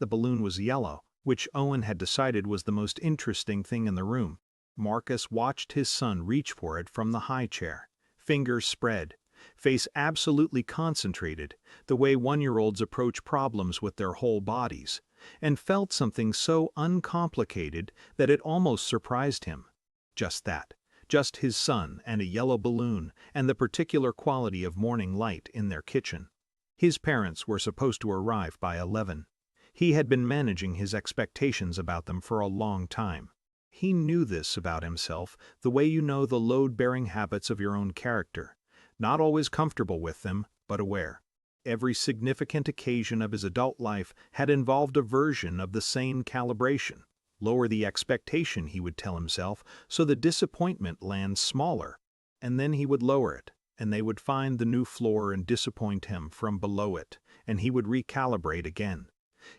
The balloon was yellow, which Owen had decided was the most interesting thing in the room. Marcus watched his son reach for it from the high chair, fingers spread, face absolutely concentrated, the way one-year-olds approach problems with their whole bodies, and felt something so uncomplicated that it almost surprised him. Just that. Just his son and a yellow balloon and the particular quality of morning light in their kitchen. His parents were supposed to arrive by 11. He had been managing his expectations about them for a long time. He knew this about himself, the way you know the load-bearing habits of your own character. Not always comfortable with them, but aware. Every significant occasion of his adult life had involved a version of the same calibration. Lower the expectation, he would tell himself, so the disappointment lands smaller. And then he would lower it, and they would find the new floor and disappoint him from below it, and he would recalibrate again.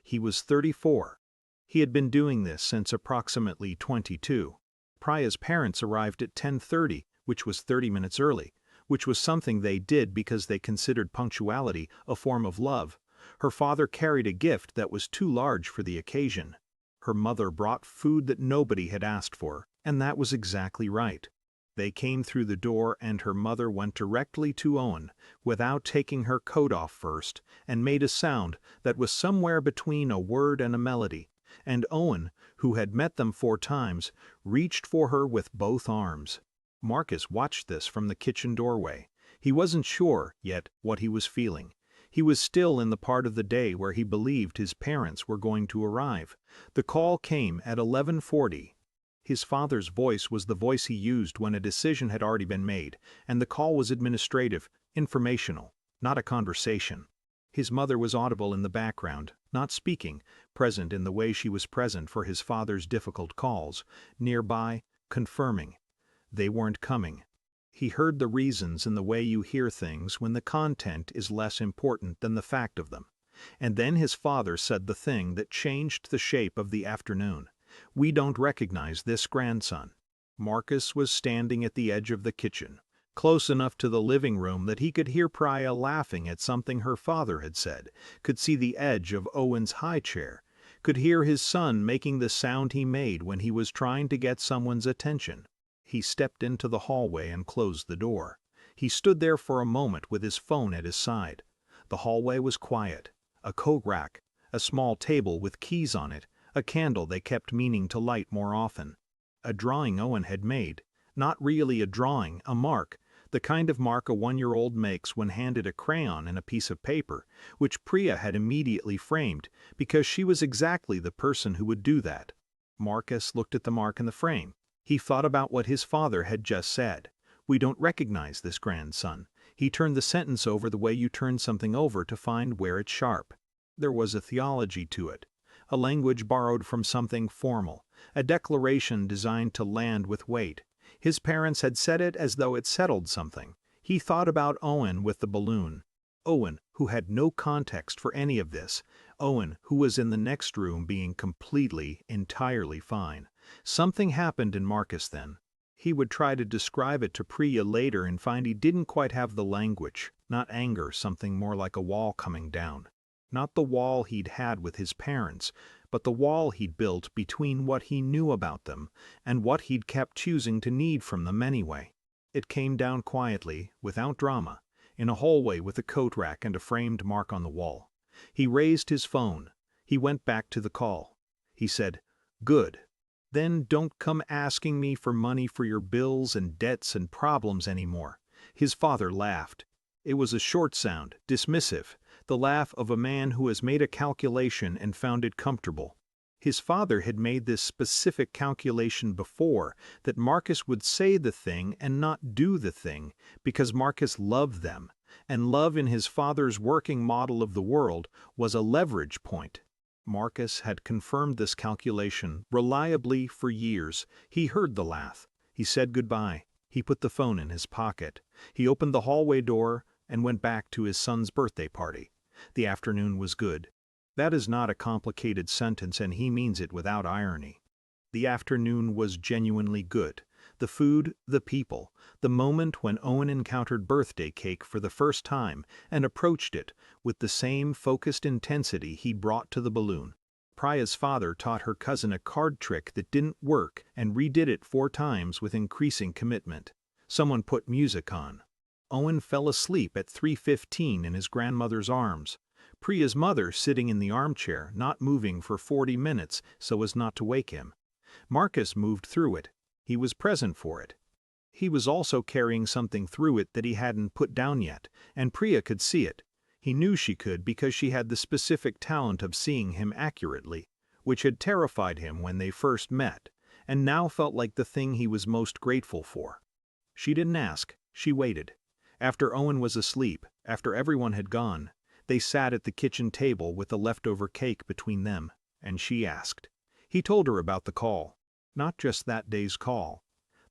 He was 34. He had been doing this since approximately 22. Priya's parents arrived at 10:30, which was 30 minutes early, which was something they did because they considered punctuality a form of love. Her father carried a gift that was too large for the occasion. Her mother brought food that nobody had asked for, and that was exactly right. They came through the door and her mother went directly to Owen, without taking her coat off first, and made a sound that was somewhere between a word and a melody, and Owen, who had met them 4 times, reached for her with both arms. Marcus watched this from the kitchen doorway. He wasn't sure, yet, what he was feeling. He was still in the part of the day where he believed his parents were going to arrive. The call came at 11:40. His father's voice was the voice he used when a decision had already been made, and the call was administrative, informational, not a conversation. His mother was audible in the background, not speaking, present in the way she was present for his father's difficult calls, nearby, confirming. They weren't coming. He heard the reasons in the way you hear things when the content is less important than the fact of them. And then his father said the thing that changed the shape of the afternoon. "We don't recognize this grandson." Marcus was standing at the edge of the kitchen, close enough to the living room that he could hear Priya laughing at something her father had said, could see the edge of Owen's high chair, could hear his son making the sound he made when he was trying to get someone's attention. He stepped into the hallway and closed the door. He stood there for a moment with his phone at his side. The hallway was quiet. A coat rack, a small table with keys on it, a candle they kept meaning to light more often. A drawing Owen had made. Not really a drawing, a mark, the kind of mark a one-year-old makes when handed a crayon and a piece of paper, which Priya had immediately framed, because she was exactly the person who would do that. Marcus looked at the mark in the frame. He thought about what his father had just said. "We don't recognize this grandson." He turned the sentence over the way you turn something over to find where it's sharp. There was a theology to it, a language borrowed from something formal, a declaration designed to land with weight. His parents had said it as though it settled something. He thought about Owen with the balloon. Owen, who had no context for any of this. Owen, who was in the next room being completely, entirely fine. Something happened in Marcus then. He would try to describe it to Priya later and find he didn't quite have the language, not anger, something more like a wall coming down. Not the wall he'd had with his parents, but the wall he'd built between what he knew about them and what he'd kept choosing to need from them anyway. It came down quietly, without drama, in a hallway with a coat rack and a framed mark on the wall. He raised his phone. He went back to the call. He said, "Good. Then don't come asking me for money for your bills and debts and problems anymore." His father laughed. It was a short sound, dismissive, the laugh of a man who has made a calculation and found it comfortable. His father had made this specific calculation before, that Marcus would say the thing and not do the thing, because Marcus loved them, and love in his father's working model of the world was a leverage point. Marcus had confirmed this calculation reliably for years. He heard the laugh. He said goodbye. He put the phone in his pocket. He opened the hallway door and went back to his son's birthday party. The afternoon was good. That is not a complicated sentence, and he means it without irony. The afternoon was genuinely good. The food, the people, the moment when Owen encountered birthday cake for the first time and approached it with the same focused intensity he brought to the balloon. Priya's father taught her cousin a card trick that didn't work and redid it 4 times with increasing commitment. Someone put music on. Owen fell asleep at 3:15 in his grandmother's arms. Priya's mother sitting in the armchair, not moving for 40 minutes so as not to wake him. Marcus moved through it. He was present for it. He was also carrying something through it that he hadn't put down yet, and Priya could see it. He knew she could because she had the specific talent of seeing him accurately, which had terrified him when they first met, and now felt like the thing he was most grateful for. She didn't ask, she waited. After Owen was asleep, after everyone had gone, they sat at the kitchen table with the leftover cake between them, and she asked. He told her about the call. Not just that day's call.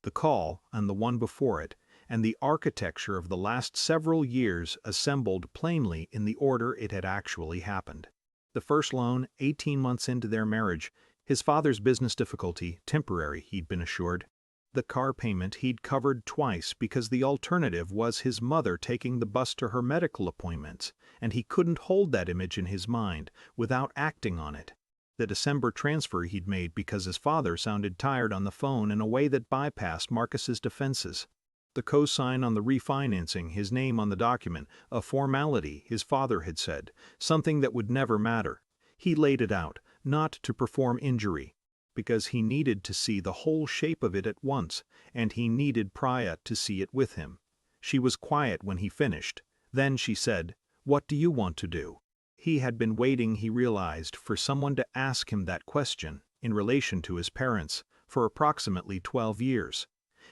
The call, and the one before it, and the architecture of the last several years assembled plainly in the order it had actually happened. The first loan, 18 months into their marriage, his father's business difficulty, temporary, he'd been assured. The car payment he'd covered twice because the alternative was his mother taking the bus to her medical appointments, and he couldn't hold that image in his mind without acting on it. The December transfer he'd made because his father sounded tired on the phone in a way that bypassed Marcus's defenses. The cosign on the refinancing, his name on the document, a formality, his father had said, something that would never matter. He laid it out, not to perform injury, because he needed to see the whole shape of it at once, and he needed Priya to see it with him. She was quiet when he finished. Then she said, "What do you want to do?" He had been waiting, he realized, for someone to ask him that question, in relation to his parents, for approximately 12 years.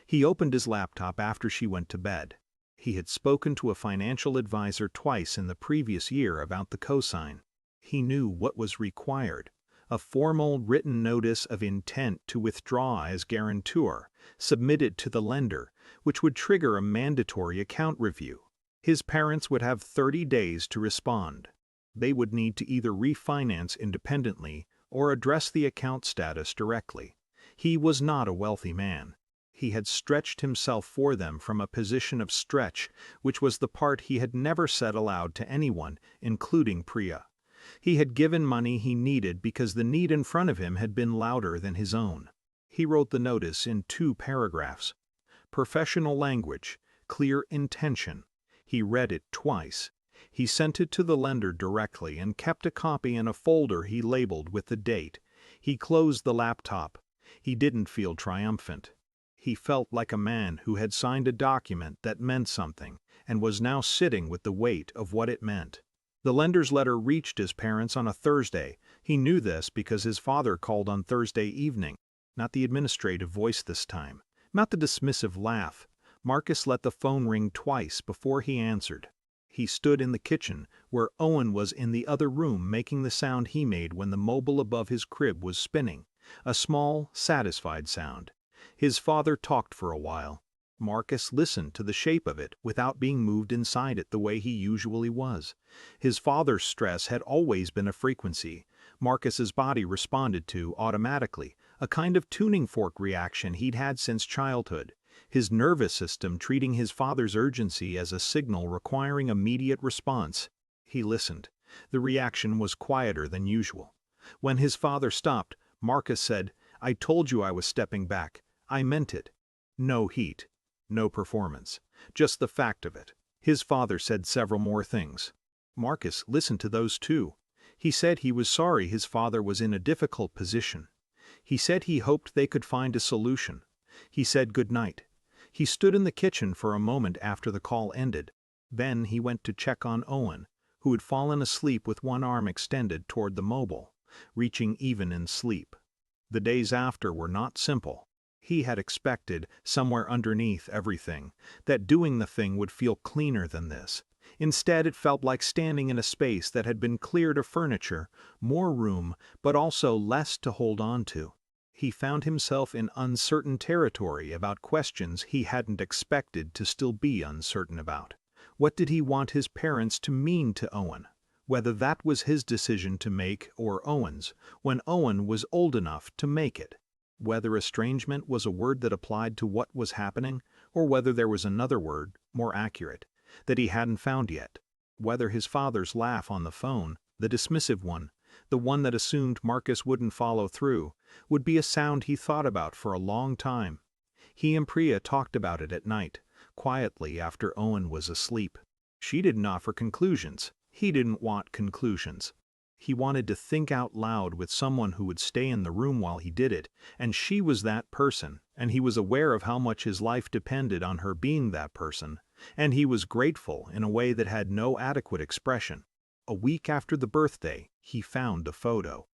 He opened his laptop after she went to bed. He had spoken to a financial advisor twice in the previous year about the cosign. He knew what was required. A formal written notice of intent to withdraw as guarantor, submitted to the lender, which would trigger a mandatory account review. His parents would have 30 days to respond. They would need to either refinance independently or address the account status directly. He was not a wealthy man. He had stretched himself for them from a position of stretch, which was the part he had never said aloud to anyone, including Priya. He had given money he needed because the need in front of him had been louder than his own. He wrote the notice in 2 paragraphs. Professional language, clear intention. He read it twice. He sent it to the lender directly and kept a copy in a folder he labeled with the date. He closed the laptop. He didn't feel triumphant. He felt like a man who had signed a document that meant something and was now sitting with the weight of what it meant. The lender's letter reached his parents on a Thursday. He knew this because his father called on Thursday evening. Not the administrative voice this time. Not the dismissive laugh. Marcus let the phone ring twice before he answered. He stood in the kitchen, where Owen was in the other room making the sound he made when the mobile above his crib was spinning. A small, satisfied sound. His father talked for a while. Marcus listened to the shape of it without being moved inside it the way he usually was. His father's stress had always been a frequency Marcus's body responded to automatically, a kind of tuning fork reaction he'd had since childhood. His nervous system treating his father's urgency as a signal requiring immediate response. He listened. The reaction was quieter than usual. When his father stopped, Marcus said, "I told you I was stepping back. I meant it." No heat. No performance. Just the fact of it. His father said several more things. Marcus listened to those too. He said he was sorry his father was in a difficult position. He said he hoped they could find a solution. He said good night. He stood in the kitchen for a moment after the call ended. Then he went to check on Owen, who had fallen asleep with one arm extended toward the mobile, reaching even in sleep. The days after were not simple. He had expected, somewhere underneath everything, that doing the thing would feel cleaner than this. Instead, it felt like standing in a space that had been cleared of furniture, more room, but also less to hold on to. He found himself in uncertain territory about questions he hadn't expected to still be uncertain about. What did he want his parents to mean to Owen? Whether that was his decision to make or Owen's, when Owen was old enough to make it. Whether estrangement was a word that applied to what was happening, or whether there was another word, more accurate, that he hadn't found yet. Whether his father's laugh on the phone, the dismissive one, the one that assumed Marcus wouldn't follow through, would be a sound he thought about for a long time. He and Priya talked about it at night, quietly after Owen was asleep. She didn't offer conclusions. He didn't want conclusions. He wanted to think out loud with someone who would stay in the room while he did it, and she was that person, and he was aware of how much his life depended on her being that person, and he was grateful in a way that had no adequate expression. A week after the birthday, he found a photo.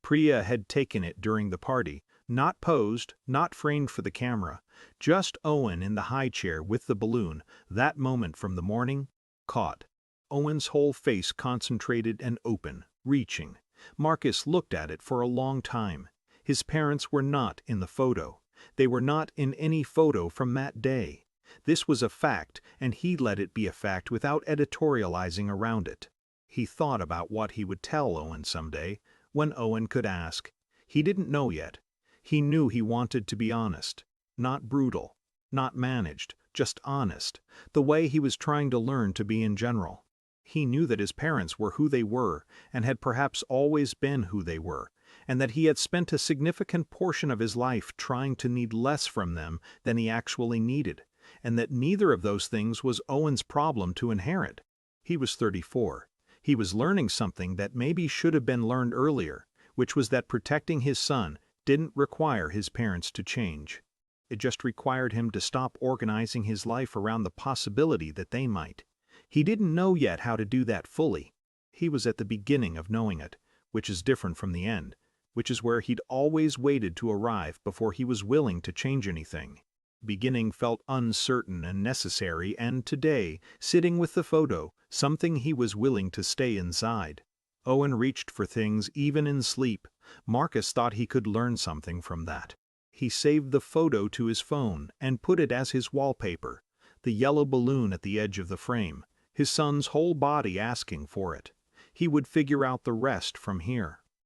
Priya had taken it during the party, not posed, not framed for the camera, just Owen in the high chair with the balloon, that moment from the morning, caught. Owen's whole face concentrated and open, reaching. Marcus looked at it for a long time. His parents were not in the photo. They were not in any photo from that day. This was a fact, and he let it be a fact without editorializing around it. He thought about what he would tell Owen someday, when Owen could ask. He didn't know yet. He knew he wanted to be honest. Not brutal. Not managed. Just honest. The way he was trying to learn to be in general. He knew that his parents were who they were, and had perhaps always been who they were, and that he had spent a significant portion of his life trying to need less from them than he actually needed, and that neither of those things was Owen's problem to inherit. He was 34. He was learning something that maybe should have been learned earlier, which was that protecting his son didn't require his parents to change. It just required him to stop organizing his life around the possibility that they might. He didn't know yet how to do that fully. He was at the beginning of knowing it, which is different from the end, which is where he'd always waited to arrive before he was willing to change anything. Beginning felt uncertain and necessary, and today, sitting with the photo, something he was willing to stay inside. Owen reached for things even in sleep. Marcus thought he could learn something from that. He saved the photo to his phone and put it as his wallpaper, the yellow balloon at the edge of the frame, his son's whole body asking for it. He would figure out the rest from here.